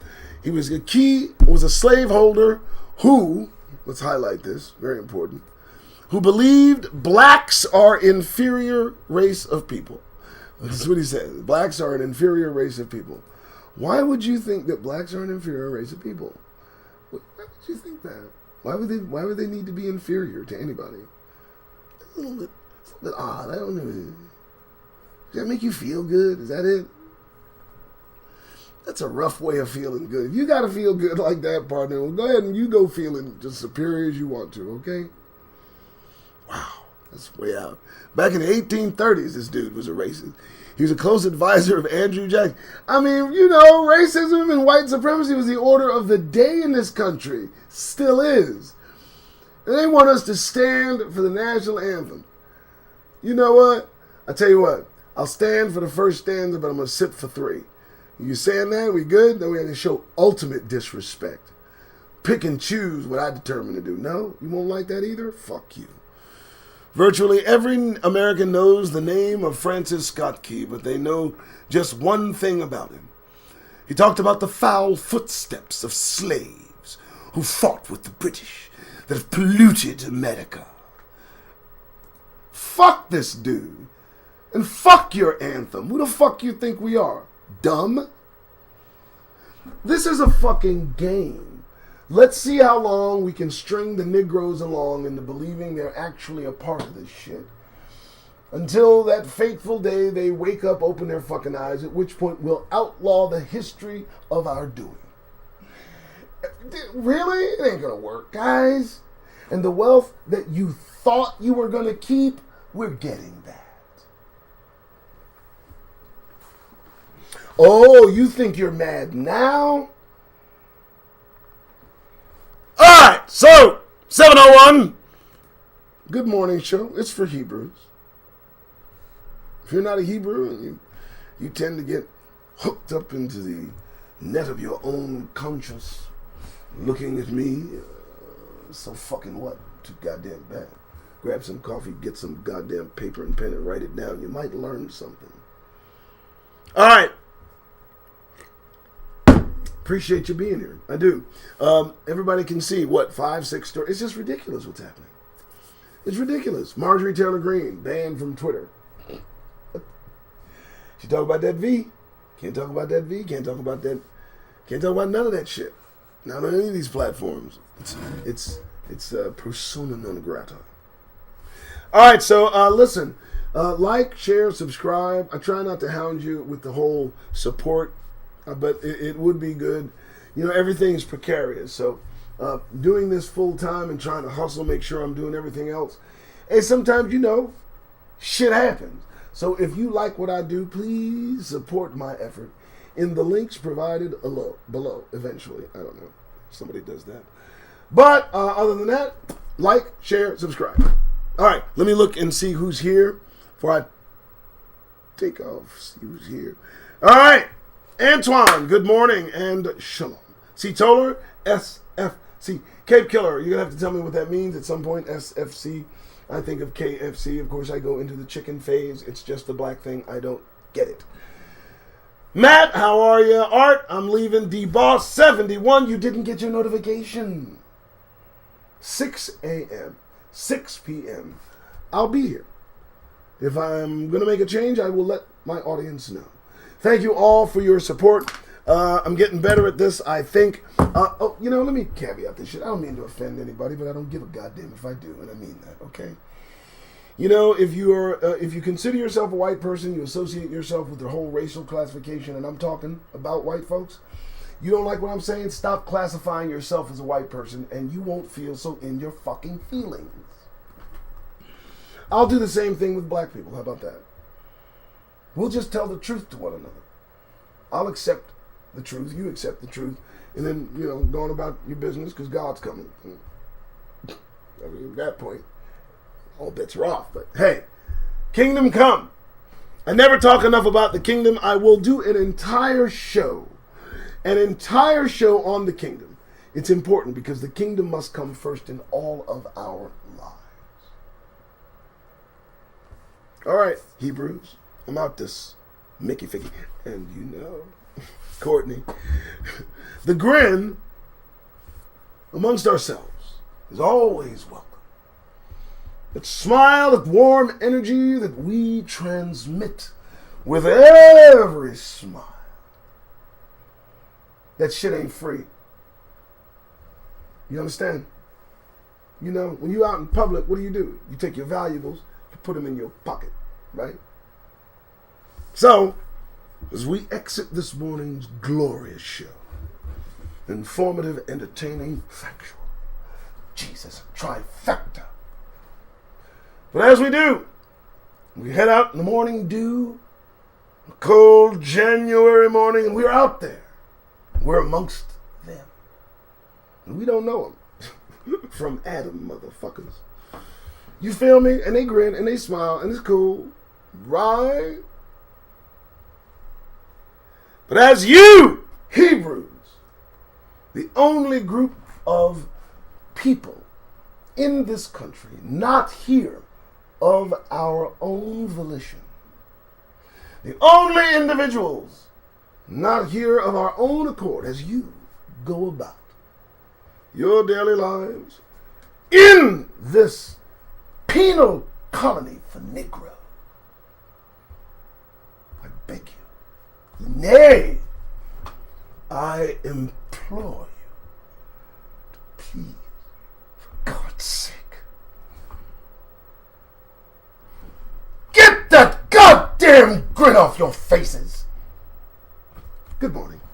Key was a slaveholder who, let's highlight this, very important, who believed blacks are inferior race of people. That's what he said. Blacks are an inferior race of people. Why would you think that blacks are an inferior race of people? Why would you think that? Why would they need to be inferior to anybody? It's a little bit odd. I don't know. Does that make you feel good? Is that it? That's a rough way of feeling good. If you gotta feel good like that, partner, well, go ahead and you go feeling just superior as you want to, okay? Wow. That's way out. Back in the 1830s, this dude was a racist. He was a close advisor of Andrew Jackson. I mean, racism and white supremacy was the order of the day in this country. Still is. And they want us to stand for the national anthem. You know what? I tell you what. I'll stand for the first stanza, but I'm going to sit for 3. You saying that? We good? Then we have to show ultimate disrespect. Pick and choose what I determine to do. No? You won't like that either? Fuck you. Virtually every American knows the name of Francis Scott Key, but they know just one thing about him. He talked about the foul footsteps of slaves who fought with the British that have polluted America. Fuck this dude. And fuck your anthem. Who the fuck you think we are? Dumb? This is a fucking game. Let's see how long we can string the Negroes along into believing they're actually a part of this shit. Until that fateful day they wake up, open their fucking eyes, at which point we'll outlaw the history of our doing. Really? It ain't gonna work, guys. And the wealth that you thought you were gonna keep, we're getting that. Oh, you think you're mad now? Alright, so 7:01. Good morning show. It's for Hebrews. If you're not a Hebrew and you tend to get hooked up into the net of your own conscience, looking at me, so fucking what? Too goddamn bad. Grab some coffee, get some goddamn paper and pen and write it down. You might learn something. Alright. Appreciate you being here. I do. Everybody can see, 5, 6 stories. It's just ridiculous what's happening. It's ridiculous. Marjorie Taylor Greene, banned from Twitter. She talk about that V. Can't talk about that V. Can't talk about that. Can't talk about none of that shit. Not on any of these platforms. It's persona non grata. All right, so listen. Like, share, subscribe. I try not to hound you with the whole support. But it would be good. Everything's precarious. So doing this full time and trying to hustle, make sure I'm doing everything else. And sometimes, shit happens. So if you like what I do, please support my effort in the links provided below. Eventually. I don't know. Somebody does that. But other than that, like, share, subscribe. All right. Let me look and see who's here before I take off. See who's here. All right. Antoine, good morning, and shalom. C. Toller, SFC. Cape Killer, you're going to have to tell me what that means at some point. SFC. I think of KFC. Of course, I go into the chicken phase. It's just the black thing. I don't get it. Matt, how are you? Art, I'm leaving. D-Boss, 71. You didn't get your notification. 6 a.m., 6 p.m. I'll be here. If I'm going to make a change, I will let my audience know. Thank you all for your support. I'm getting better at this, I think. Let me caveat this shit. I don't mean to offend anybody, but I don't give a goddamn if I do, and I mean that, okay? If you consider yourself a white person, you associate yourself with the whole racial classification, and I'm talking about white folks. You don't like what I'm saying? Stop classifying yourself as a white person, and you won't feel so in your fucking feelings. I'll do the same thing with black people. How about that? We'll just tell the truth to one another. I'll accept the truth, you accept the truth, and then, go on about your business because God's coming. I mean, at that point, all bets are off. But hey, kingdom come. I never talk enough about the kingdom. I will do an entire show on the kingdom. It's important because the kingdom must come first in all of our lives. All right, Hebrews, I'm out this Mickey Ficky. And Courtney, the grin amongst ourselves is always welcome. That smile, that warm energy that we transmit with every smile. That shit ain't free. You understand? When you out in public, what do? You take your valuables, you put them in your pocket, right? So, as we exit this morning's glorious show, informative, entertaining, factual, Jesus, trifecta. But as we do, we head out in the morning dew, a cold January morning, and we're out there. We're amongst them. And we don't know them. From Adam, motherfuckers. You feel me? And they grin, and they smile, and it's cool. Right? But as you, Hebrews, the only group of people in this country not here of our own volition, the only individuals not here of our own accord, as you go about your daily lives in this penal colony for Negro, I beg you, nay, I implore you to please, for God's sake, get that goddamn grin off your faces.